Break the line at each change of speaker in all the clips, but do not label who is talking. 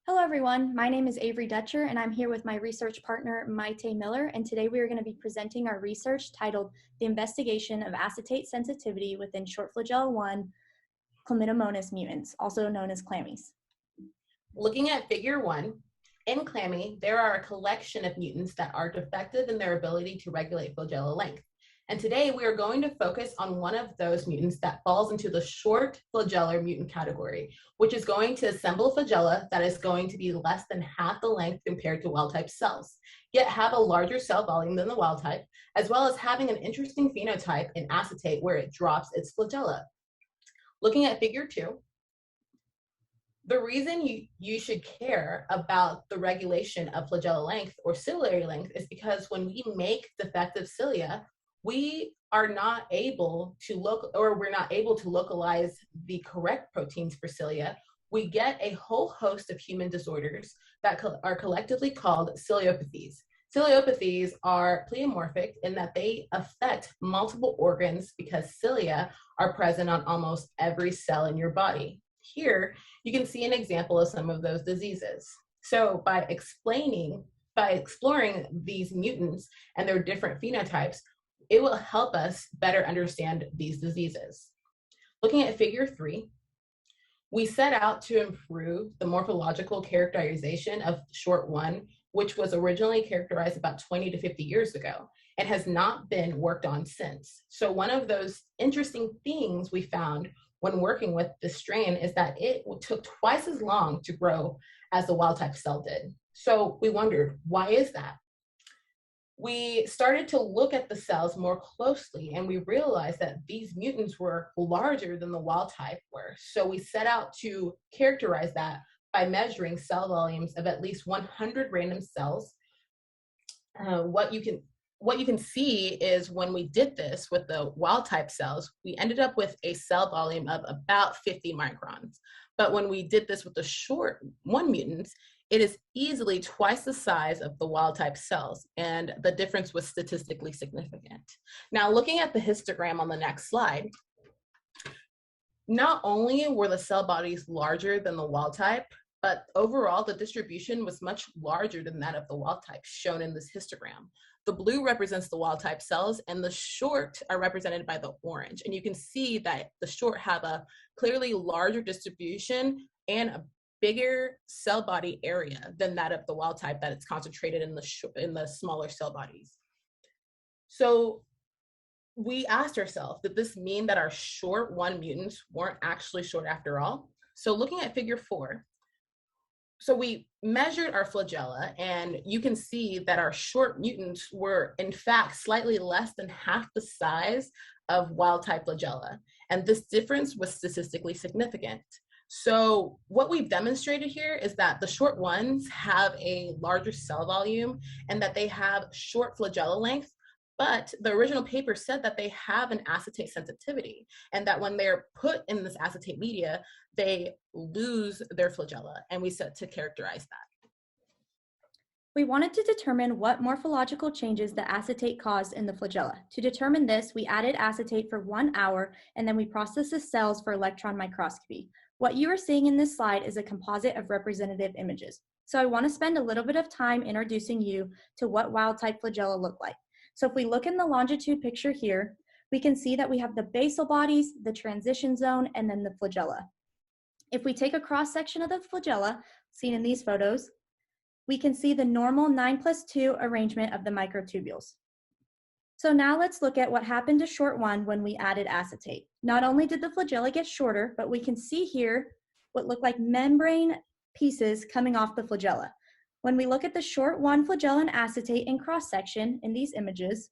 Hello everyone, my name is Avery Dutcher and I'm here with my research partner Maite Miller, and today we are going to be presenting our research titled The Investigation of Acetate Sensitivity within Short Flagella 1 Chlamydomonas mutants, also known as clammies.
Looking at figure 1, in clammy, there are a collection of mutants that are defective in their ability to regulate flagella length. And today we are going to focus on one of those mutants that falls into the short flagellar mutant category, which is going to assemble flagella that is going to be less than half the length compared to wild-type cells, yet have a larger cell volume than the wild-type, as well as having an interesting phenotype in acetate where it drops its flagella. Looking at figure 2, the reason you should care about the regulation of flagella length or ciliary length is because when we make defective cilia, we are not able to we're not able to localize the correct proteins for cilia. We get a whole host of human disorders that are collectively called ciliopathies. Ciliopathies are pleomorphic in that they affect multiple organs because cilia are present on almost every cell in your body. Here, you can see an example of some of those diseases. So by exploring these mutants and their different phenotypes, it will help us better understand these diseases. Looking at figure 3, we set out to improve the morphological characterization of short 1, which was originally characterized about 20 to 50 years ago and has not been worked on since. So one of those interesting things we found when working with this strain is that it took twice as long to grow as the wild-type cell did. So we wondered, why is that? We started to look at the cells more closely and we realized that these mutants were larger than the wild-type were. So we set out to characterize that by measuring cell volumes of at least 100 random cells. What you can see is when we did this with the wild-type cells, we ended up with a cell volume of about 50 microns. But when we did this with the short 1 mutants, it is easily twice the size of the wild-type cells, and the difference was statistically significant. Now, looking at the histogram on the next slide, not only were the cell bodies larger than the wild-type, but overall, the distribution was much larger than that of the wild-type, shown in this histogram. The blue represents the wild-type cells, and the short are represented by the orange. And you can see that the short have a clearly larger distribution and a bigger cell body area than that of the wild-type that it's concentrated in the smaller cell bodies. So we asked ourselves, did this mean that our short 1 mutants weren't actually short after all? So looking at figure 4, so we measured our flagella, and you can see that our short mutants were, in fact, slightly less than half the size of wild-type flagella. And this difference was statistically significant. So what we've demonstrated here is that the short ones have a larger cell volume and that they have short flagella length, but the original paper said that they have an acetate sensitivity and that when they're put in this acetate media, they lose their flagella, and we set to characterize that.
We wanted to determine what morphological changes the acetate caused in the flagella. To determine this, we added acetate for 1 hour, and then we processed the cells for electron microscopy. What you are seeing in this slide is a composite of representative images. So I want to spend a little bit of time introducing you to what wild-type flagella look like. So if we look in the longitude picture here, we can see that we have the basal bodies, the transition zone, and then the flagella. If we take a cross-section of the flagella, seen in these photos, we can see the normal 9+2 arrangement of the microtubules. So now let's look at what happened to short 1 when we added acetate. Not only did the flagella get shorter, but we can see here what look like membrane pieces coming off the flagella. When we look at the short 1 flagella and acetate in cross-section in these images,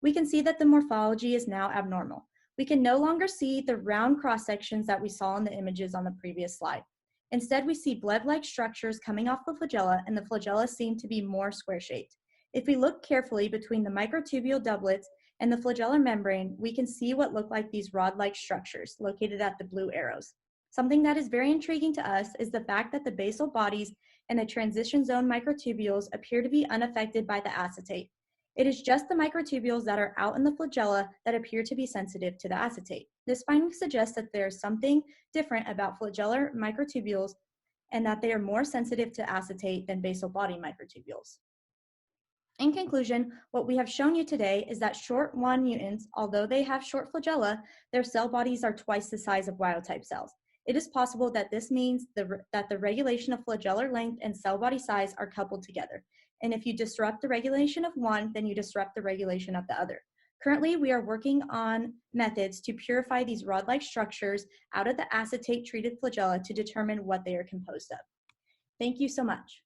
we can see that the morphology is now abnormal. We can no longer see the round cross-sections that we saw in the images on the previous slide. Instead, we see bleb-like structures coming off the flagella, and the flagella seem to be more square-shaped. If we look carefully between the microtubule doublets and the flagellar membrane, we can see what look like these rod-like structures located at the blue arrows. Something that is very intriguing to us is the fact that the basal bodies and the transition zone microtubules appear to be unaffected by the acetate. It is just the microtubules that are out in the flagella that appear to be sensitive to the acetate. This finding suggests that there is something different about flagellar microtubules and that they are more sensitive to acetate than basal body microtubules. In conclusion, what we have shown you today is that short 1 mutants, although they have short flagella, their cell bodies are twice the size of wild-type cells. It is possible that this means that the regulation of flagellar length and cell body size are coupled together. And if you disrupt the regulation of one, then you disrupt the regulation of the other. Currently, we are working on methods to purify these rod-like structures out of the acetate-treated flagella to determine what they are composed of. Thank you so much.